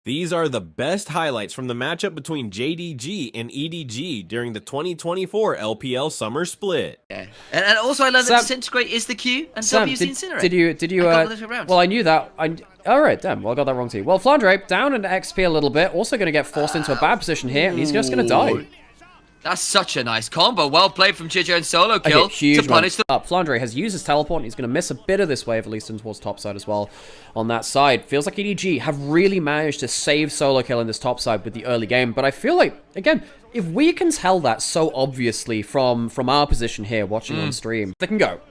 These are the best highlights from the matchup between JDG and EDG during the 2024 LPL Summer Split. Yeah. And also I learned that Disintegrate is the Q and W's the Incinerate. Did you well, I knew that. Alright, damn, well, I got that wrong too. Well, Flandre down into XP a little bit, also going to get forced into a bad position here, and he's just going to die. That's such a nice combo. Well played from JJ and solo kill to punish the... Flandre has used his teleport, and he's going to miss a bit of this wave, at least in towards top side as well. On that side, feels like EDG have really managed to save solo kill in this top side with the early game, but I feel like, again, if we can tell that so obviously from our position here, watching on stream, they can go.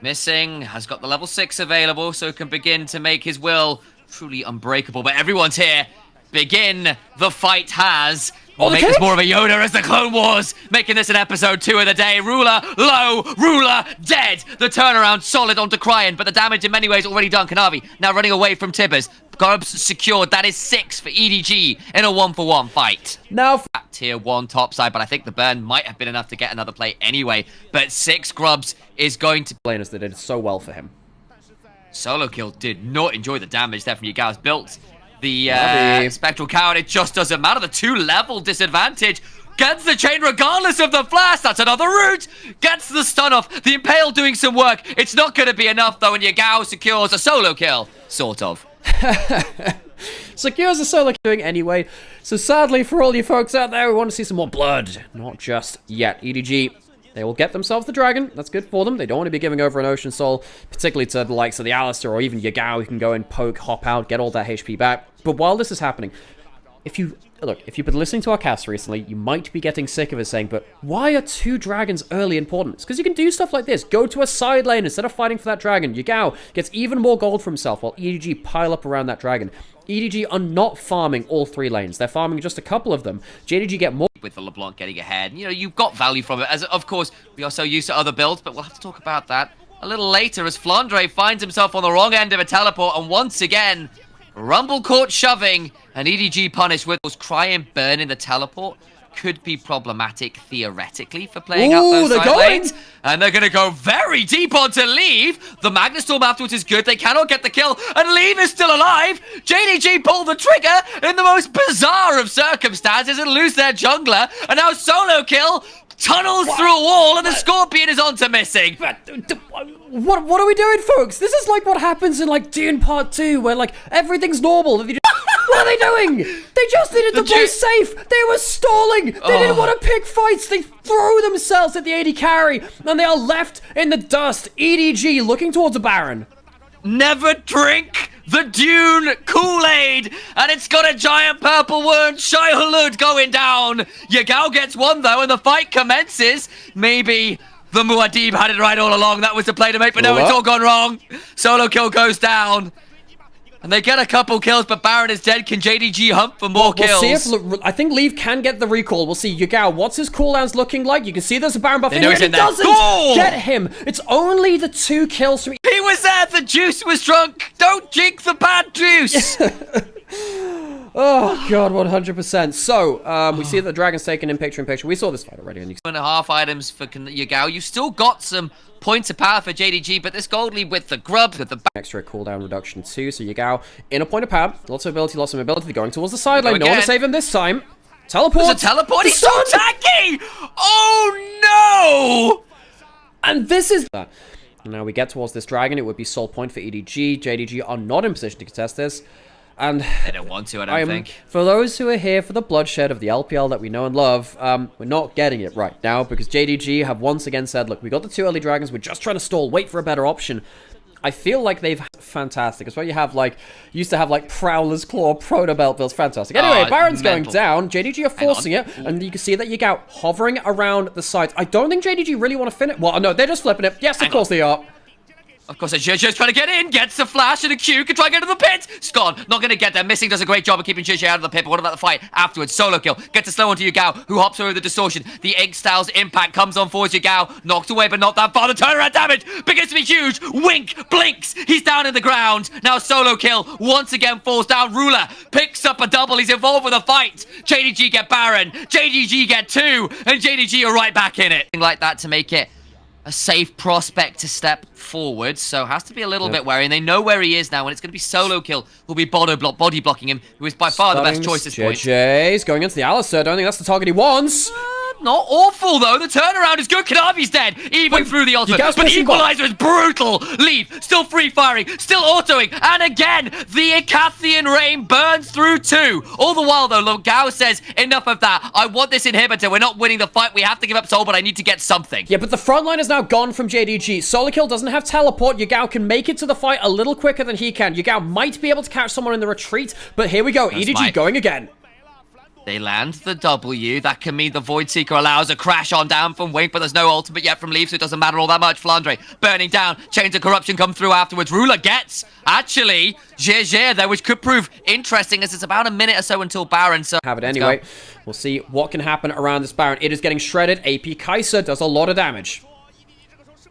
Missing, has got the level 6 available, so can begin to make his will truly unbreakable, but everyone's here. Begin the fight has... We'll make this more of a Yoda as the Clone Wars, making this an episode 2 of the day. Ruler, low, Ruler, dead. The turnaround solid onto Cryan, but the damage in many ways already done. Kanavi now running away from Tibbers. Grubs secured. That is 6 for EDG in a 1-for-1 fight. Now, tier 1 top side, but I think the burn might have been enough to get another play anyway. But 6 Grubs is going to... Laners that did so well for him. Solo kill did not enjoy the damage there from Yagao's built. The Spectral Coward, it just doesn't matter. The 2-level disadvantage gets the chain regardless of the flash. That's another route. Gets the stun off. The Impale doing some work. It's not going to be enough, though, and Yagao secures a solo kill. Sort of. Secures a solo kill anyway. So sadly, for all you folks out there, we want to see some more blood. Not just yet. EDG... They will get themselves the dragon. That's good for them. They don't want to be giving over an Ocean Soul, particularly to the likes of the Alistair or even Yagao, who can go and poke, hop out, get all that HP back. But while this is happening, if you've been listening to our cast recently, you might be getting sick of us saying, but why are 2 dragons early important? It's because you can do stuff like this. Go to a side lane instead of fighting for that dragon. Yagao gets even more gold for himself while EDG pile up around that dragon. EDG are not farming all 3 lanes. They're farming just a couple of them. JDG get more... With the LeBlanc getting ahead, you know, you've got value from it. As of course, we are so used to other builds, but we'll have to talk about that a little later as Flandre finds himself on the wrong end of a teleport, and once again, Rumble caught shoving, and EDG punished with was Cryan burning the teleport. Could be problematic theoretically for playing out those side lanes. And they're going to go very deep onto Leave. The Magnastorm afterwards is good. They cannot get the kill. And Leave is still alive. JDG pulled the trigger in the most bizarre of circumstances and lose their jungler. And now solo kill tunnels through a wall and the Scorpion is on to missing. What are we doing, folks? This is like what happens in like Dune Part 2 where like everything's normal. What are they doing? They just needed to play safe. They were stalling. They didn't want to pick fights. They throw themselves at the AD carry, and they are left in the dust. EDG looking towards a Baron. Never drink the Dune Kool-Aid, and it's got a giant purple wound. Shai Hulud going down. Yagao gets one, though, and the fight commences. Maybe... the Muad'Dib had it right all along. That was the play to make, but no, it's all gone wrong. Solo kill goes down. And they get a couple kills, but Baron is dead. Can JDG hunt for more kills? We'll see if, I think Leave can get the recall. We'll see. Yagao, what's his cooldowns looking like? You can see there's a Baron buff in here, and he doesn't get him. It's only the 2 kills from... He was there. The juice was drunk. Don't drink the bad juice. Oh, God, 100%. So, we see that the Dragon's taken in picture-in-picture. We saw this fight already. 2.5 items for Yagao. You've still got some points of power for JDG, but this gold lead with the grubs, with the... Extra cooldown reduction too, so Yagao in a point of power. Lots of ability, lots of mobility. They're going towards the side lane. No one to save him this time. Teleport. There's a teleport. He's so tacky. Oh, no. And this is... Now we get towards this dragon. It would be soul point for EDG. JDG are not in position to contest this. And they don't want to, I don't think. For those who are here for the bloodshed of the LPL that we know and love, we're not getting it right now because JDG have once again said, look, we got the 2 early dragons, we're just trying to stall, wait for a better option. I feel like they've fantastic. It's where you have like, used to have like Prowler's Claw, Proto Belt builds, fantastic. Anyway, Baron's going down, JDG are forcing it, and you can see that Yagao hovering around the sides. I don't think JDG really want to finish. Well, no, they're just flipping it. Yes, of course they are. Of course, JJ's trying to get in, gets the flash, and a Q can try and get to the pit. It's gone. Not going to get there. Missing does a great job of keeping JJ out of the pit, but what about the fight afterwards? Solo kill. Gets a slow onto Yagao, who hops over the distortion. The Egg Styles impact comes on for Yagao. Knocked away, but not that far. The turnaround damage begins to be huge. Wink, blinks. He's down in the ground. Now solo kill. Once again falls down. Ruler picks up a double. He's involved with a fight. JDG get Baron. JDG get 2. And JDG are right back in it. Like that to make it a safe prospect to step forward, so has to be a little bit wary, and they know where he is now, and it's going to be Solo Kill who'll be body blocking him, who is by far the best choice at this point. JJ's going into the Alistair. I don't think that's the target he wants. Not awful, though. The turnaround is good. Kanavi's dead, even through the ultimate. But the equalizer is brutal. Leave, still free firing, still autoing. And again, the Icathian Rain burns through 2. All the while, though, Gao says, enough of that. I want this inhibitor. We're not winning the fight. We have to give up Soul, but I need to get something. Yeah, but the front line is now gone from JDG. Solo Kill doesn't have teleport. Yagao can make it to the fight a little quicker than he can. Yagao might be able to catch someone in the retreat, but here we go. EDG going again. They land the W. That can mean the Void Seeker allows a crash on down from Wink, but there's no ultimate yet from Leaf, so it doesn't matter all that much. Flandre burning down. Chains of Corruption come through afterwards. Ruler gets, actually, JJ there, which could prove interesting as it's about a minute or so until Baron. So have it anyway. We'll see what can happen around this Baron. It is getting shredded. AP Kaiser does a lot of damage.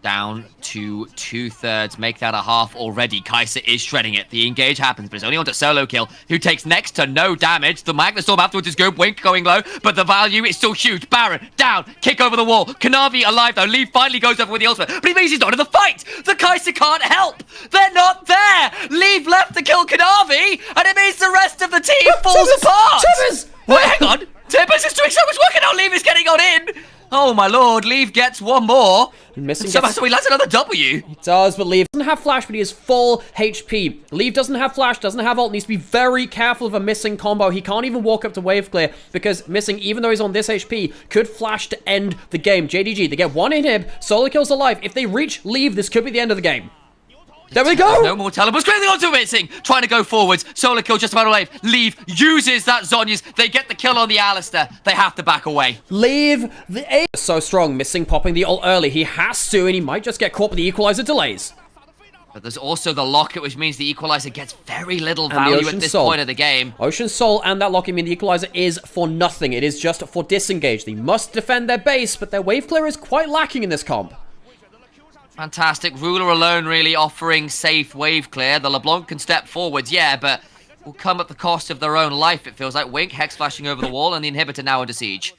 Down to 2/3. Make that a half already. Kaiser is shredding it. The engage happens, but it's only onto Solo Kill, who takes next to no damage. The Magnet Storm afterwards is good. Wink going low, but the value is still huge. Baron down. Kick over the wall. Kanavi alive, though. Lee finally goes over with the ultimate, but he means he's not in the fight. The Kaiser can't help. They're not there. Leave left to kill Kanavi, and it means the rest of the team falls apart. Tibbers! Wait, hang on. Tibbers is doing so much work, and now Leave is getting on in. Oh my lord, Leave gets one more. So he lands another W. He does, but Leave doesn't have flash, but he is full HP. Leave doesn't have flash, doesn't have ult, needs to be very careful of a missing combo. He can't even walk up to wave clear, because missing, even though he's on this HP, could flash to end the game. JDG, they get one inhib, Solo Kill's alive. If they reach Leave, this could be the end of the game. There we go! No more teleports. Squeezing onto missing. Trying to go forwards. Solo Kill just about alive. Leave uses that Zhonya's. They get the kill on the Alistair. They have to back away. Leave the A. So strong. Missing popping the ult early. He has to, and he might just get caught with the equalizer delays. But there's also the locket, which means the equalizer gets very little value at this point of the game. Ocean Soul and that locket mean the equalizer is for nothing. It is just for disengage. They must defend their base, but their wave clear is quite lacking in this comp. Fantastic. Ruler alone really offering safe wave clear. The LeBlanc can step forwards, yeah, but will come at the cost of their own life, it feels like. Wink, Hex flashing over the wall, and the inhibitor now under siege.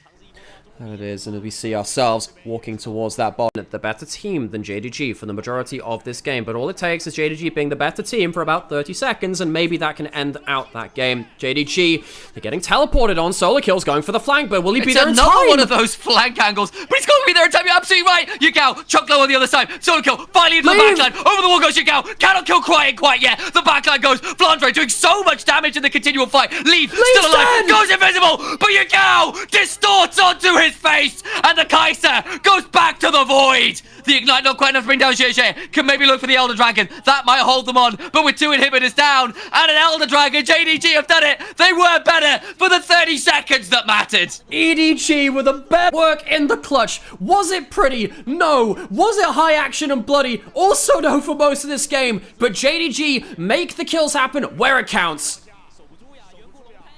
There it is, and we see ourselves walking towards that bottom. The better team than JDG for the majority of this game, but all it takes is JDG being the better team for about 30 seconds, and maybe that can end out that game. JDG, they're getting teleported on. Solo Kill's going for the flank, but will he be there in time? It's another one of those flank angles, but he's going to be there in time. You're absolutely right. Yagao, chuck low on the other side. Solo Kill, finally into the backline. Over the wall goes Yagao. Cannot kill quite yet. The backline goes. Flandre doing so much damage in the continual fight. Leave still alive. Goes invisible, but Yagao distorts onto his face, and the Kaiser goes back to the void. The Ignite not quite enough to bring down JJ. Can maybe look for the Elder Dragon. That might hold them on, but with 2 inhibitors down and an Elder Dragon, JDG have done it. They were better for the 30 seconds that mattered. EDG with a better work in the clutch. Was it pretty? No. Was it high action and bloody? Also no for most of this game, but JDG make the kills happen where it counts.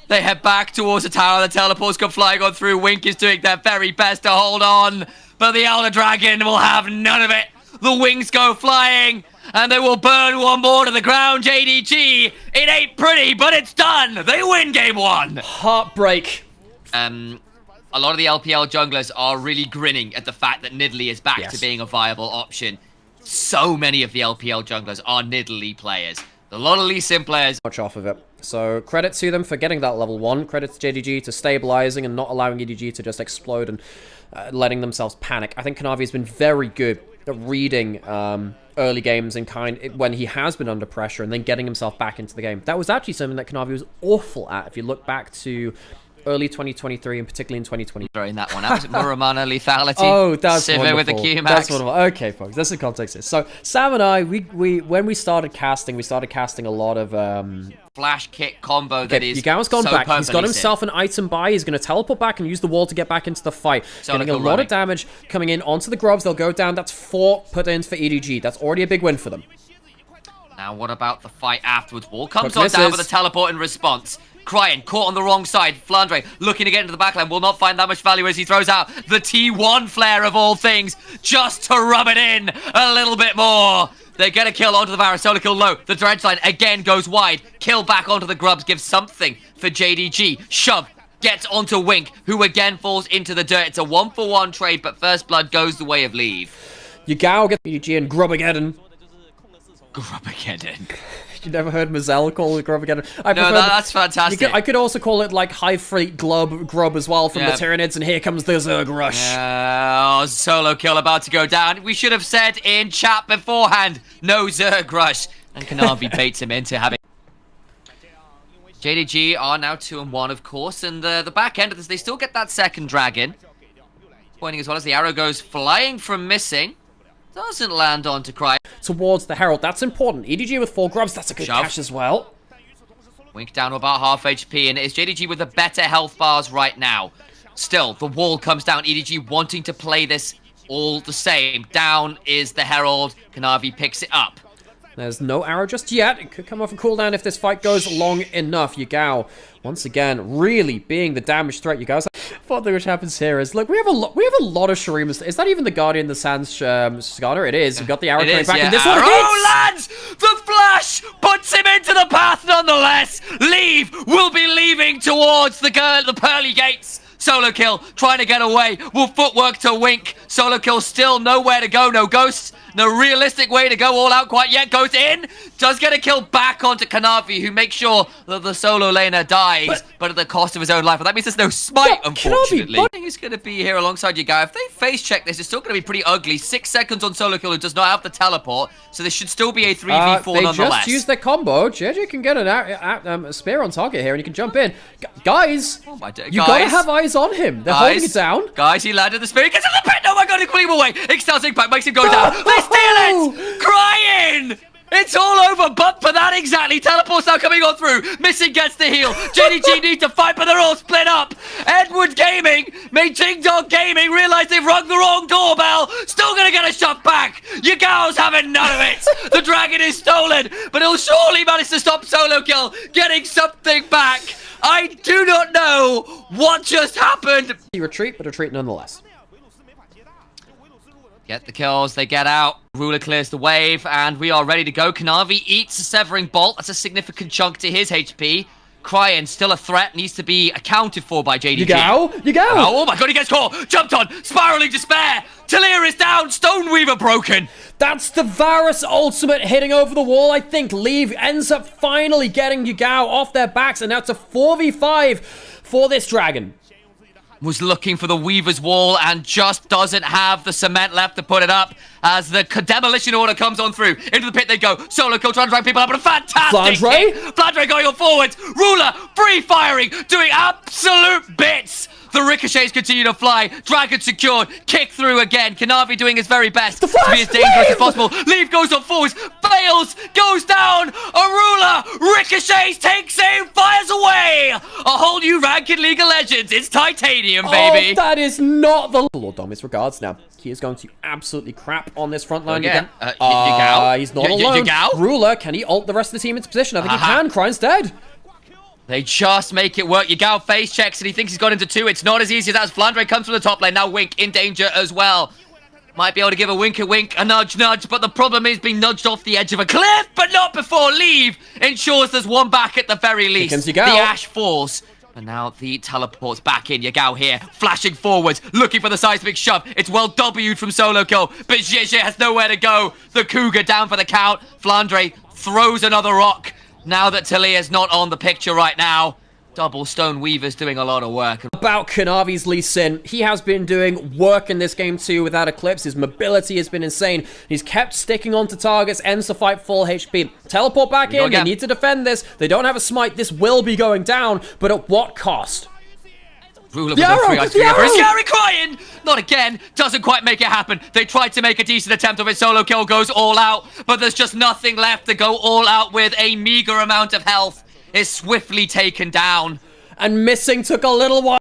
They head back towards the tower. The teleports come flying on through. Wink is doing their very best to hold on, but the Elder Dragon will have none of it. The wings go flying, and they will burn one more to the ground. JDG, it ain't pretty, but it's done. They win game 1. Heartbreak. A lot of the LPL junglers are really grinning at the fact that Nidalee is back to being a viable option. So many of the LPL junglers are Nidalee players. A lot of Lee Sin players. Much off of it. So credit to them for getting that level 1. Credit to JDG to stabilizing and not allowing EDG to just explode and letting themselves panic. I think Kanavi has been very good at reading early games and when he has been under pressure and then getting himself back into the game. That was actually something that Kanavi was awful at. If you look back to early 2023 and particularly in 2020. Throwing that one out. Muramana lethality. Oh, that's Civet wonderful. with the Q max. That's wonderful. Okay, folks, that's the context. So Sam and I, when we started casting, a lot of flash kick combo that is Yagao's gone so back. He's got perfectly himself an item buy. He's going to teleport back and use the wall to get back into the fight. Getting a lot of damage coming in onto the grubs. They'll go down. That's 4 put in for EDG. That's already a big win for them. Now, what about the fight afterwards? Wall comes on down with a teleport in response. Crying, caught on the wrong side. Flandre looking to get into the backline, will not find that much value as he throws out the T1 flare of all things, just to rub it in a little bit more. They get a kill onto the Varus. Solo Kill low. The dredge line again goes wide. Kill back onto the grubs, gives something for JDG. Shove gets onto Wink, who again falls into the dirt. It's a 1-for-1 trade, but first blood goes the way of Leave. Yagao gets EDG and Grubageddon. Grubageddon. You never heard Mazel call it Grubageddon? No, that's fantastic. I could also call it like High Freight Grub as well from the Tyranids, and here comes the Zerg Rush. Oh, solo kill about to go down. We should have said in chat beforehand, no Zerg Rush. And Kanavi baits him into having... JDG are now 2-1, of course, and the back end of this, they still get that second dragon. Pointing as well as the arrow goes flying from missing. Doesn't land onto Cry. Towards the Herald, that's important. EDG with 4 grubs, that's a good catch as well. Wink down to about half HP, and it's JDG with the better health bars right now. Still, the wall comes down. EDG wanting to play this all the same. Down is the Herald. Kanavi picks it up. There's no arrow just yet. It could come off a cooldown if this fight goes long enough. Yagao, once again, really being the damage threat. You guys, one thing which happens here is, look, we have a lot of Shurimas. Is that even the Guardian, the Sans Scanner? It is. We've got the arrow coming back, and this one hits! Lands! The flash puts him into the path nonetheless. Leave will be leaving towards the pearly gates. Solo kill, trying to get away. Will footwork to Wink. Solo kill still nowhere to go. No ghosts. No realistic way to go all out quite yet. Goes in. Does get a kill back onto Kanavi, who makes sure that the solo laner dies, but at the cost of his own life. Well, that means there's no smite, unfortunately. I think he's going to be here alongside you, guy. If they face check this, it's still going to be pretty ugly. 6 seconds on solo kill, who does not have the teleport, so this should still be a 3v4 nonetheless. They just used their combo. JJ can get a spear on target here, and he can jump in. Guys, oh my you gotta have eyes on him. They're holding it down. Guys, he landed the spear. He gets in the pit. Oh my god, he's pulling him away. Excel's impact makes him go down. They steal it! Crying! It's all over, but for that exactly. Teleport's now coming on through. Missing gets the heal. JDG need to fight, but they're all split up. Edward Gaming made Ting Dong Gaming realize they've rung the wrong doorbell. Still gonna get a shot back. Yagao's having none of it. The dragon is stolen, but he'll surely manage to stop solo kill, getting something back. I do not know what just happened. Retreat, but retreat nonetheless. Get the kills, they get out. Ruler clears the wave, and we are ready to go. Kanavi eats a Severing Bolt. That's a significant chunk to his HP. Cryin, still a threat, needs to be accounted for by JDG. Yagao! Oh my god, he gets caught! Jumped on! Spiraling Despair! Talir is down! Stoneweaver broken! That's the Varus ultimate hitting over the wall, I think. Leave ends up finally getting Yagao off their backs, and now it's a 4v5 for this dragon. Was looking for the Weaver's Wall and just doesn't have the cement left to put it up as the demolition order comes on through. Into the pit they go. Solo kill trying to drag people up, but a fantastic kick. Flandre going on forwards. Ruler free firing, doing absolute bits. The ricochets continue to fly. Dragon secured. Kick through again. Kanavi doing his very best to be as dangerous as possible. Leave goes on forwards. Fails. Goes down. Arula ricochets. Takes aim. Fires away. A whole new rank in League of Legends. It's Titanium, baby. Oh, that is not the... Lord Dom, his regards now. He is going to absolutely crap on this front line again. He's not alone. Ruler, can he ult the rest of the team into position? I think he can. Cryine's dead. They just make it work. Yagao face checks and he thinks he's got into 2. It's not as easy as that as Flandre comes from the top lane. Now Wink in danger as well. Might be able to give a wink, a nudge, but the problem is being nudged off the edge of a cliff, but not before Leave ensures there's one back at the very least. The Ash falls. And now the teleport's back in. Yagao here, flashing forwards, looking for the seismic shove. It's well W'd from solo kill, but JJ has nowhere to go. The Cougar down for the count. Flandre throws another rock. Now that Talia's not on the picture right now, Double Stone Weaver's doing a lot of work. About Kanavi's Lee Sin, he has been doing work in this game too without Eclipse. His mobility has been insane. He's kept sticking onto targets, ends the fight full HP. Teleport back in, they need to defend this. They don't have a smite, this will be going down, but at what cost? Ruler with a 3 Scary Crying! Not again. Doesn't quite make it happen. They tried to make a decent attempt of it. Solo kill goes all out, but there's just nothing left to go all out with. A meager amount of health is swiftly taken down. And missing took a little while.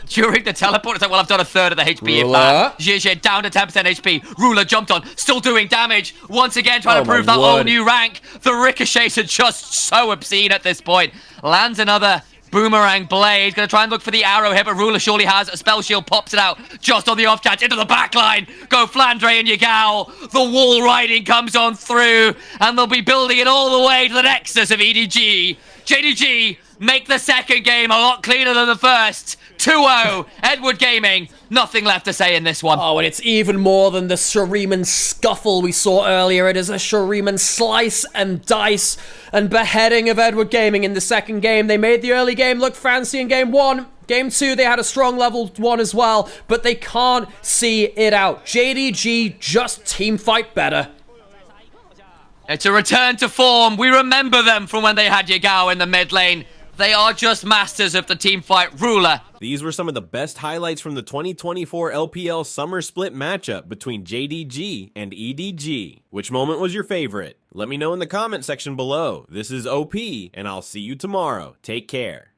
During the teleport, it's like, well, I've done a third of the HP if that. JJ down to 10% HP. Ruler jumped on, still doing damage. Once again, trying to prove that whole new rank. The ricochets are just so obscene at this point. Lands another boomerang blade. Gonna try and look for the arrow here, but Ruler surely has a spell shield. Pops it out just on the off chance. Into the back line. Go Flandre and Yagao. The wall riding comes on through, and they'll be building it all the way to the nexus of EDG. JDG make the second game a lot cleaner than the first. 2-0. Edward Gaming Nothing left to say in this one. Oh, and it's even more than the Shuriman scuffle we saw earlier. It is a Shuriman slice and dice and beheading of Edward Gaming in the second game. They made the early game look fancy in game 1. Game 2, they had a strong level 1 as well, but they can't see it out. JDG just team fight better. It's a return to form. We remember them from when they had Yagao in the mid lane. They are just masters of the teamfight ruler. These were some of the best highlights from the 2024 LPL Summer Split matchup between JDG and EDG. Which moment was your favorite? Let me know in the comment section below. This is OP, and I'll see you tomorrow. Take care.